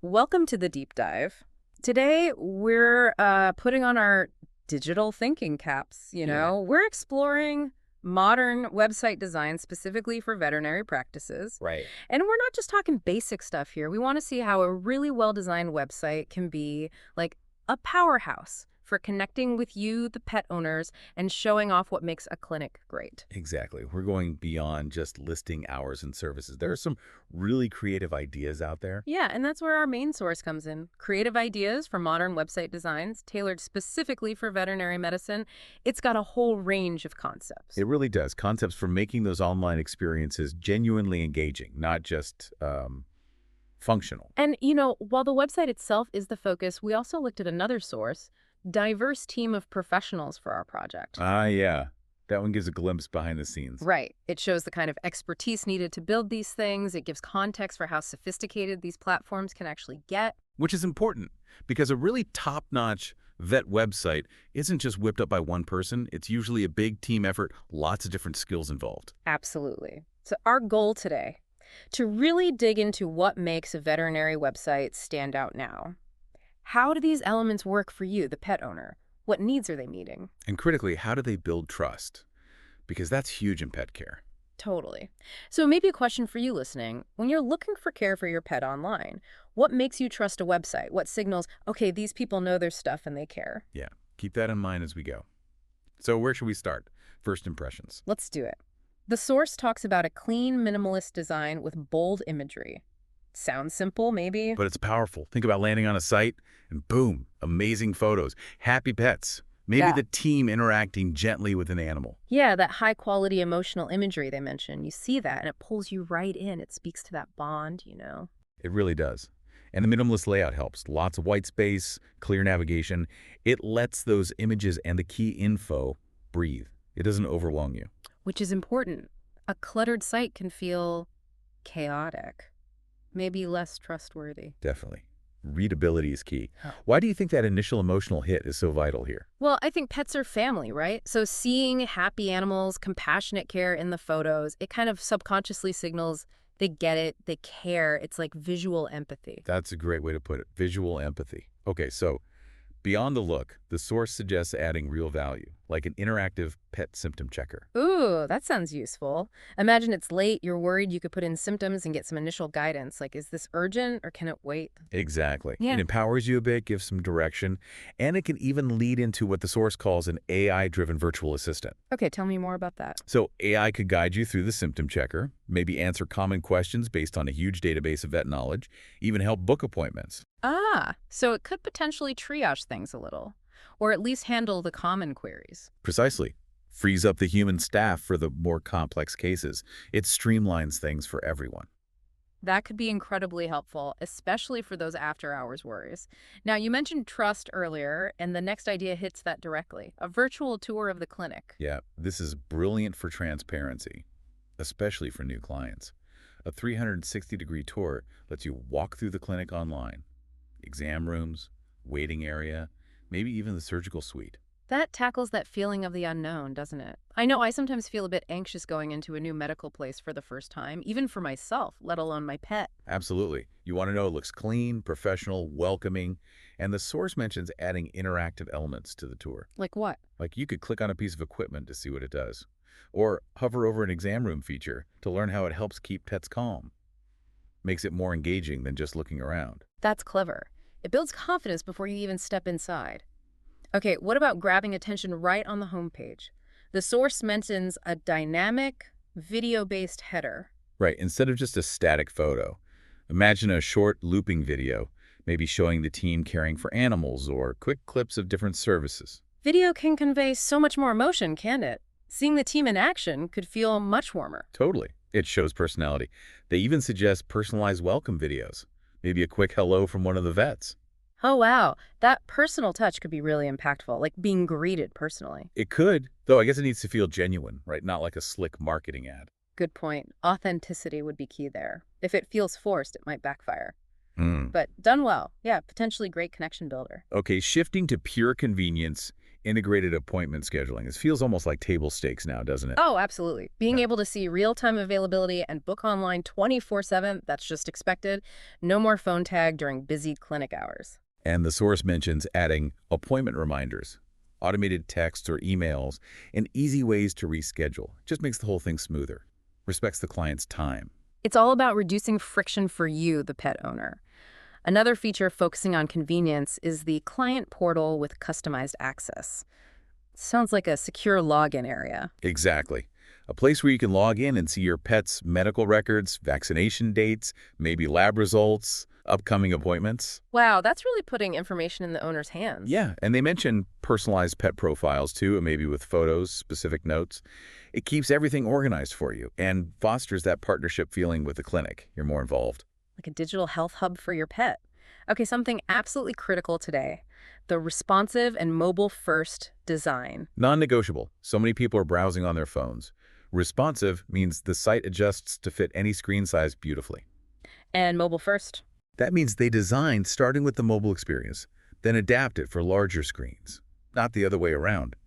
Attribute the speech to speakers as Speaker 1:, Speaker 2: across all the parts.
Speaker 1: Welcome to the deep dive. Today, we're putting on our digital thinking caps.
Speaker 2: Yeah.
Speaker 1: We're exploring modern website design specifically for veterinary practices.
Speaker 2: Right.
Speaker 1: And we're not just talking basic stuff here. We want to see how a really well-designed website can be like a powerhouse for connecting with you, the pet owners, and showing off what makes a clinic great.
Speaker 2: Exactly. We're going beyond just listing hours and services. There are some really creative ideas out there.
Speaker 1: Yeah, and that's where our main source comes in. Creative ideas for modern website designs tailored specifically for veterinary medicine. It's got a whole range of concepts.
Speaker 2: It really does. Concepts for making those online experiences genuinely engaging, not just functional.
Speaker 1: And, while the website itself is the focus, we also looked at another source, diverse team of professionals for our project.
Speaker 2: Ah, yeah. That one gives a glimpse behind the scenes,
Speaker 1: Right. It shows the kind of expertise needed to build these things. It gives context for how sophisticated these platforms can actually get.
Speaker 2: which is important because a really top-notch vet website isn't just whipped up by one person. It's usually a big team effort, lots of different skills involved.
Speaker 1: Absolutely. So our goal today, to really dig into what makes a veterinary website stand out now. How do these elements work for you, the pet owner? What needs are they meeting?
Speaker 2: And critically, how do they build trust? Because that's huge in pet care.
Speaker 1: Totally. So maybe a question for you listening. When you're looking for care for your pet online, what makes you trust a website? What signals, okay, these people know their stuff and they care?
Speaker 2: Yeah, keep that in mind as we go. So where should we start? First impressions.
Speaker 1: Let's do it. The source talks about a clean, minimalist design with bold imagery. Sounds simple, maybe?
Speaker 2: But it's powerful. Think about landing on a site and boom, amazing photos, happy pets. Maybe
Speaker 1: Yeah.
Speaker 2: the team interacting gently with an animal.
Speaker 1: Yeah, that high quality emotional imagery they mentioned. You see that and it pulls you right in. It speaks to that bond.
Speaker 2: It really does. And the minimalist layout helps. Lots of white space, clear navigation. It lets those images and the key info breathe. It doesn't overwhelm you.
Speaker 1: Which is important. A cluttered site can feel chaotic, maybe less trustworthy.
Speaker 2: Definitely. Readability is key.
Speaker 1: Huh.
Speaker 2: Why do you think that initial emotional hit is so vital here?
Speaker 1: Well, I think pets are family, right? So seeing happy animals, compassionate care in the photos, it kind of subconsciously signals they get it, they care. It's like visual empathy.
Speaker 2: That's a great way to put it. Visual empathy. Okay, so beyond the look, the source suggests adding real value, like an interactive pet symptom checker.
Speaker 1: Ooh, that sounds useful. Imagine it's late, you're worried, you could put in symptoms and get some initial guidance. Like, is this urgent or can it wait?
Speaker 2: Exactly.
Speaker 1: Yeah.
Speaker 2: It empowers you a bit, gives some direction, and it can even lead into what the source calls an AI-driven virtual assistant.
Speaker 1: Okay, tell me more about that.
Speaker 2: So AI could guide you through the symptom checker, maybe answer common questions based on a huge database of vet knowledge, even help book appointments.
Speaker 1: Ah, so it could potentially triage things a little, or at least handle the common queries.
Speaker 2: Precisely. Frees up the human staff for the more complex cases. It streamlines things for everyone.
Speaker 1: That could be incredibly helpful, especially for those after-hours worries. Now, you mentioned trust earlier, and the next idea hits that directly. A virtual tour of the clinic.
Speaker 2: Yeah, this is brilliant for transparency, especially for new clients. A 360-degree tour lets you walk through the clinic online. Exam rooms, waiting area, maybe even the surgical suite.
Speaker 1: That tackles that feeling of the unknown, doesn't it? I know I sometimes feel a bit anxious going into a new medical place for the first time, even for myself, let alone my pet.
Speaker 2: Absolutely. You want to know it looks clean, professional, welcoming, and the source mentions adding interactive elements to the tour.
Speaker 1: Like what?
Speaker 2: Like you could click on a piece of equipment to see what it does, or hover over an exam room feature to learn how it helps keep pets calm. Makes it more engaging than just looking around.
Speaker 1: That's clever. It builds confidence before you even step inside. Okay, what about grabbing attention right on the homepage? The source mentions a dynamic, video-based header.
Speaker 2: Right, instead of just a static photo. Imagine a short looping video, maybe showing the team caring for animals or quick clips of different services.
Speaker 1: Video can convey so much more emotion, can't it? Seeing the team in action could feel much warmer.
Speaker 2: Totally. It shows personality. They even suggest personalized welcome videos. Maybe a quick hello from one of the vets.
Speaker 1: Oh, wow. That personal touch could be really impactful, like being greeted personally.
Speaker 2: It could, though I guess it needs to feel genuine, right? Not like a slick marketing ad.
Speaker 1: Good point. Authenticity would be key there. If it feels forced, it might backfire.
Speaker 2: Hmm.
Speaker 1: But done well, yeah, potentially great connection builder.
Speaker 2: Okay, shifting to pure convenience, Integrated appointment scheduling. This feels almost like table stakes now, doesn't it?
Speaker 1: Oh, absolutely. Being
Speaker 2: Yeah.
Speaker 1: able to see real-time availability and book online 24/7, that's just expected. No more phone tag during busy clinic hours.
Speaker 2: And the source mentions adding appointment reminders, automated texts or emails, and easy ways to reschedule. Just makes the whole thing smoother. Respects the client's time.
Speaker 1: It's all about reducing friction for you, the pet owner. Another feature focusing on convenience is the client portal with customized access. Sounds like a secure login area.
Speaker 2: Exactly. A place where you can log in and see your pet's medical records, vaccination dates, maybe lab results, upcoming appointments.
Speaker 1: Wow, that's really putting information in the owner's hands.
Speaker 2: Yeah, and they mention personalized pet profiles too, maybe with photos, specific notes. It keeps everything organized for you and fosters that partnership feeling with the clinic. You're more involved.
Speaker 1: Like a digital health hub for your pet. Okay, something absolutely critical today, the responsive and mobile-first design.
Speaker 2: Non-negotiable. So many people are browsing on their phones. Responsive means the site adjusts to fit any screen size beautifully.
Speaker 1: And mobile-first?
Speaker 2: That means they design starting with the mobile experience, then adapt it for larger screens, not the other way around.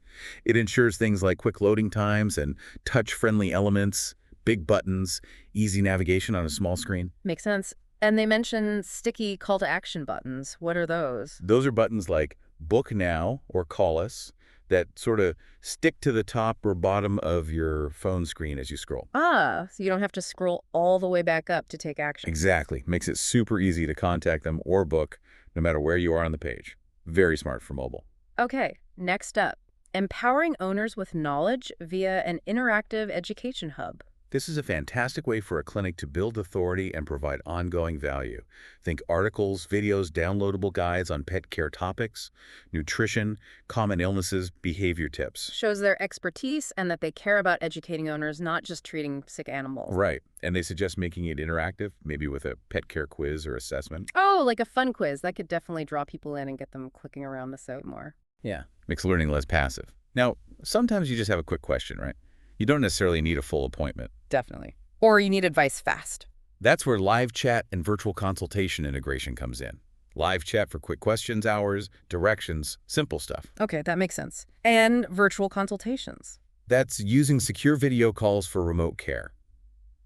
Speaker 2: It ensures things like quick loading times and touch-friendly elements, big buttons, easy navigation on a small screen.
Speaker 1: Makes sense. And they mention sticky call to action buttons. What are those?
Speaker 2: Those are buttons like Book Now or Call Us that sort of stick to the top or bottom of your phone screen as you scroll.
Speaker 1: Ah, so you don't have to scroll all the way back up to take action.
Speaker 2: Exactly. Makes it super easy to contact them or book no matter where you are on the page. Very smart for mobile.
Speaker 1: Okay, next up, empowering owners with knowledge via an interactive education hub.
Speaker 2: This is a fantastic way for a clinic to build authority and provide ongoing value. Think articles, videos, downloadable guides on pet care topics, nutrition, common illnesses, behavior tips.
Speaker 1: Shows their expertise and that they care about educating owners, not just treating sick animals.
Speaker 2: Right. And they suggest making it interactive, maybe with a pet care quiz or assessment.
Speaker 1: Oh, like a fun quiz. That could definitely draw people in and get them clicking around the site more.
Speaker 2: Yeah. Makes learning less passive. Now, sometimes you just have a quick question, right? You don't necessarily need a full appointment.
Speaker 1: Definitely. Or you need advice fast.
Speaker 2: That's where live chat and virtual consultation integration comes in. Live chat for quick questions, hours, directions, simple stuff.
Speaker 1: Okay, that makes sense. And virtual consultations.
Speaker 2: That's using secure video calls for remote care,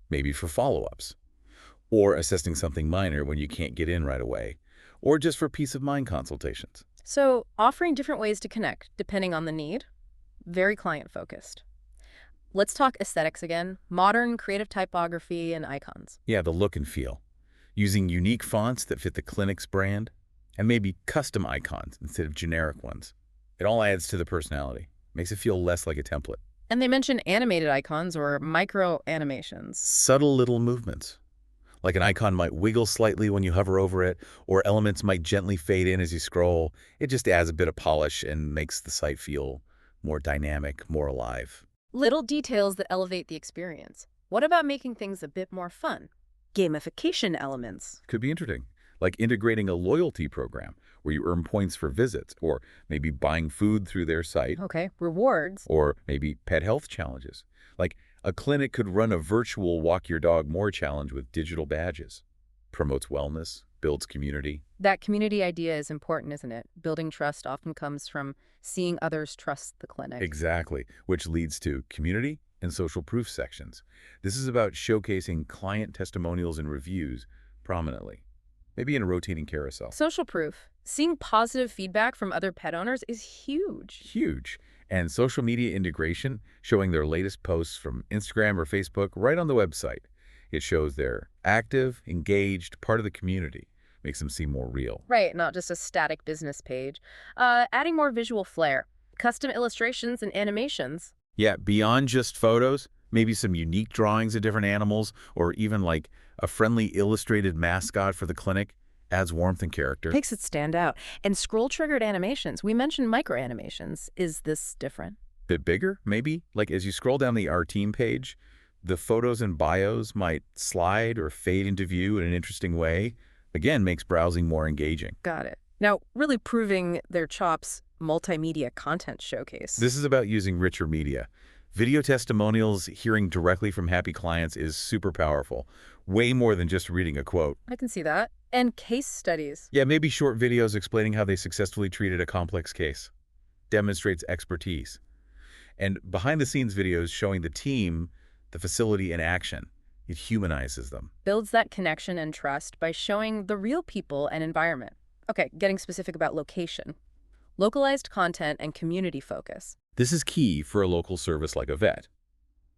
Speaker 2: maybe for follow-ups, or assessing something minor when you can't get in right away, or just for peace of mind consultations.
Speaker 1: So, offering different ways to connect, depending on the need. Very client-focused. Let's talk aesthetics again. Modern, creative typography and icons.
Speaker 2: Yeah, the look and feel. Using unique fonts that fit the clinic's brand, and maybe custom icons instead of generic ones. It all adds to the personality. Makes it feel less like a template.
Speaker 1: And they mention animated icons or micro animations.
Speaker 2: Subtle little movements. Like an icon might wiggle slightly when you hover over it, or elements might gently fade in as you scroll. It just adds a bit of polish and makes the site feel more dynamic, more alive.
Speaker 1: Little details that elevate the experience. What about making things a bit more fun? Gamification elements.
Speaker 2: Could be interesting, like integrating a loyalty program where you earn points for visits, or maybe buying food through their site,
Speaker 1: Okay, rewards.
Speaker 2: or maybe pet health challenges. Like a clinic could run a virtual Walk Your Dog More challenge with digital badges. Promotes wellness, builds community.
Speaker 1: That community idea is important, isn't it? Building trust often comes from seeing others trust the clinic.
Speaker 2: Exactly, which leads to community and social proof sections. This is about showcasing client testimonials and reviews prominently, maybe in a rotating carousel.
Speaker 1: Social proof. Seeing positive feedback from other pet owners is huge.
Speaker 2: Huge. And social media integration, showing their latest posts from Instagram or Facebook right on the website. It shows they're active, engaged, part of the community. Makes them seem more real.
Speaker 1: Right, not just a static business page. Adding more visual flair, custom illustrations and animations.
Speaker 2: Yeah, beyond just photos, maybe some unique drawings of different animals, or even like a friendly illustrated mascot for the clinic adds warmth and character.
Speaker 1: Makes it stand out. And scroll-triggered animations. We mentioned micro animations. Is this different?
Speaker 2: Bit bigger, maybe? Like as you scroll down the Our Team page, the photos and bios might slide or fade into view in an interesting way. Again, makes browsing more engaging.
Speaker 1: Got it. Now, really proving their chops, multimedia content showcase.
Speaker 2: This is about using richer media. Video testimonials, hearing directly from happy clients is super powerful. Way more than just reading a quote.
Speaker 1: I can see that. And case studies.
Speaker 2: Yeah, maybe short videos explaining how they successfully treated a complex case. demonstrates expertise. And behind-the-scenes videos showing the team, the facility in action. It humanizes them.
Speaker 1: Builds that connection and trust by showing the real people and environment. Okay, getting specific about location. Localized content and community focus.
Speaker 2: This is key for a local service like a vet.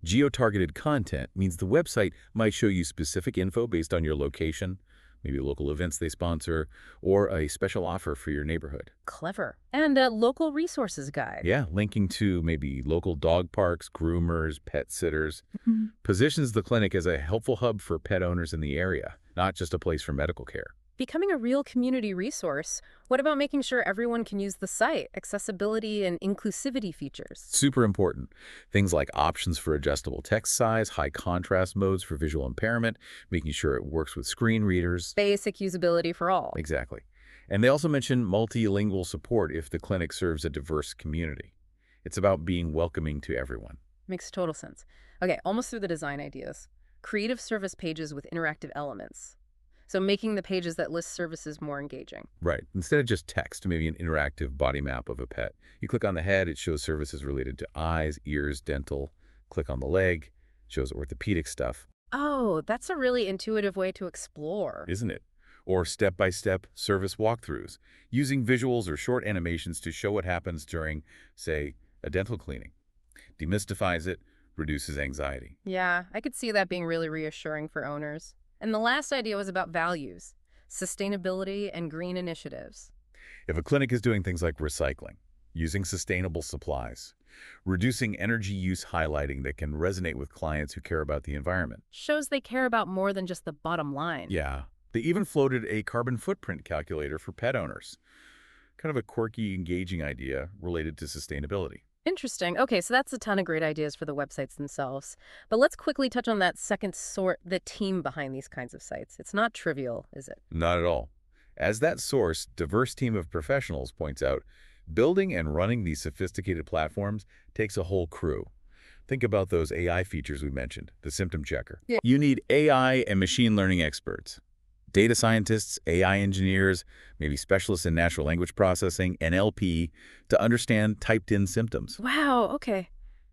Speaker 2: Geo-targeted content means the website might show you specific info based on your location, maybe local events they sponsor, or a special offer for your neighborhood.
Speaker 1: Clever. And a local resources guide.
Speaker 2: Yeah, linking to maybe local dog parks, groomers, pet sitters,
Speaker 1: Mhm.
Speaker 2: positions the clinic as a helpful hub for pet owners in the area, not just a place for medical care.
Speaker 1: Becoming a real community resource, what about making sure everyone can use the site, accessibility and inclusivity features?
Speaker 2: Super important. Things like options for adjustable text size, high contrast modes for visual impairment, making sure it works with screen readers.
Speaker 1: Basic usability for all.
Speaker 2: Exactly. And they also mention multilingual support if the clinic serves a diverse community. It's about being welcoming to everyone.
Speaker 1: Makes total sense. Okay, almost through the design ideas. Creative service pages with interactive elements. So making the pages that list services more engaging.
Speaker 2: Right. Instead of just text, maybe an interactive body map of a pet. You click on the head, it shows services related to eyes, ears, dental. Click on the leg, shows orthopedic stuff,
Speaker 1: Oh, that's a really intuitive way to explore.
Speaker 2: isn't it? Or step-by-step service walkthroughs, using visuals or short animations to show what happens during, say, a dental cleaning. Demystifies it, reduces anxiety.
Speaker 1: Yeah, I could see that being really reassuring for owners. And the last idea was about values, sustainability, and green initiatives.
Speaker 2: If a clinic is doing things like recycling, using sustainable supplies, reducing energy use, highlighting that can resonate with clients who care about the environment.
Speaker 1: Shows they care about more than just the bottom line.
Speaker 2: Yeah, they even floated a carbon footprint calculator for pet owners. Kind of a quirky, engaging idea related to sustainability.
Speaker 1: Interesting. Okay, so that's a ton of great ideas for the websites themselves. But let's quickly touch on that second sort, the team behind these kinds of sites. It's not trivial, is it?
Speaker 2: Not at all. As that source, diverse team of professionals points out, building and running these sophisticated platforms takes a whole crew. Think about those AI features we mentioned, the symptom checker.
Speaker 1: Yeah.
Speaker 2: You need AI and machine learning experts, data scientists, AI engineers, maybe specialists in natural language processing, NLP, to understand typed-in symptoms.
Speaker 1: Wow, okay.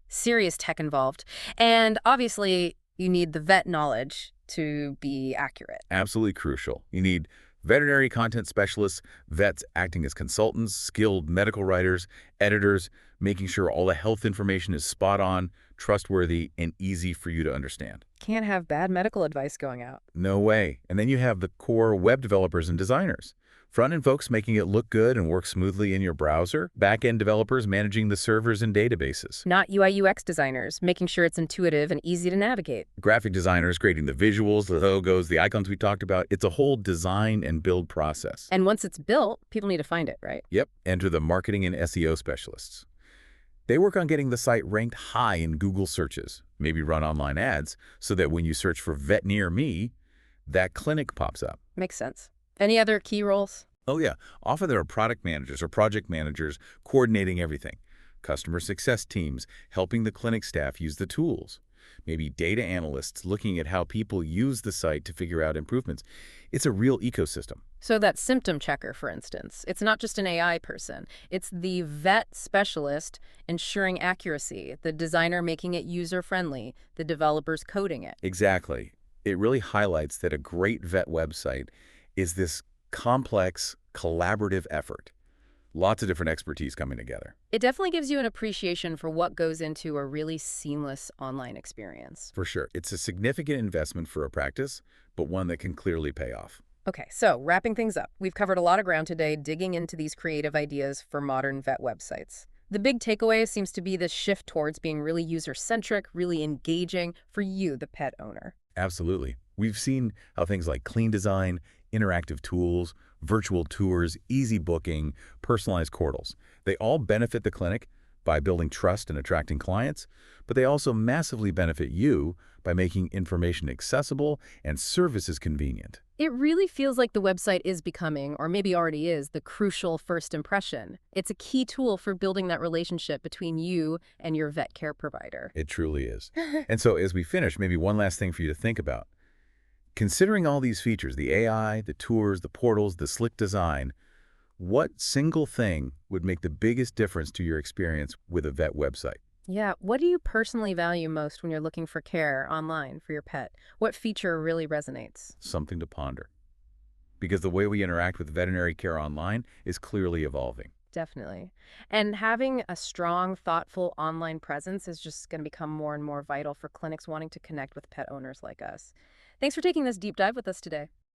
Speaker 1: Serious tech involved. And obviously, you need the vet knowledge to be accurate.
Speaker 2: Absolutely crucial. You need veterinary content specialists, vets acting as consultants, skilled medical writers, editors, making sure all the health information is spot on, trustworthy, and easy for you to understand.
Speaker 1: Can't have bad medical advice going out.
Speaker 2: No way. And then you have the core web developers and designers. Front-end folks making it look good and work smoothly in your browser. Back-end developers managing the servers and databases.
Speaker 1: Not UI UX designers, making sure it's intuitive and easy to navigate.
Speaker 2: Graphic designers creating the visuals, the logos, the icons we talked about. It's a whole design and build process.
Speaker 1: And once it's built, people need to find it, right?
Speaker 2: Yep. Enter the marketing and SEO specialists. They work on getting the site ranked high in Google searches, maybe run online ads, so that when you search for vet near me, that clinic pops up.
Speaker 1: Makes sense. Any other key roles?
Speaker 2: Oh yeah, often there are product managers or project managers coordinating everything. Customer success teams helping the clinic staff use the tools. Maybe data analysts looking at how people use the site to figure out improvements. It's a real ecosystem.
Speaker 1: So that symptom checker, for instance, it's not just an AI person. It's the vet specialist ensuring accuracy, the designer making it user-friendly, the developers coding it.
Speaker 2: Exactly. It really highlights that a great vet website is this complex, collaborative effort. Lots of different expertise coming together.
Speaker 1: It definitely gives you an appreciation for what goes into a really seamless online experience.
Speaker 2: For sure. It's a significant investment for a practice, but one that can clearly pay off.
Speaker 1: Okay, so wrapping things up, we've covered a lot of ground today digging into these creative ideas for modern vet websites. The big takeaway seems to be this shift towards being really user-centric, really engaging for you, the pet owner.
Speaker 2: Absolutely. We've seen how things like clean design, interactive tools, virtual tours, easy booking, personalized portals, they all benefit the clinic by building trust and attracting clients, but they also massively benefit you by making information accessible and services convenient.
Speaker 1: It really feels like the website is becoming, or maybe already is, the crucial first impression. It's a key tool for building that relationship between you and your vet care provider.
Speaker 2: It truly is. And so as we finish, maybe one last thing for you to think about. Considering all these features, the AI, the tours, the portals, the slick design, What single thing would make the biggest difference to your experience with a vet website?
Speaker 1: Yeah, what do you personally value most when you're looking for care online for your pet? What feature really resonates?
Speaker 2: Something to ponder. Because the way we interact with veterinary care online is clearly evolving.
Speaker 1: Definitely. And having a strong, thoughtful online presence is just going to become more and more vital for clinics wanting to connect with pet owners like us. Thanks for taking this deep dive with us today.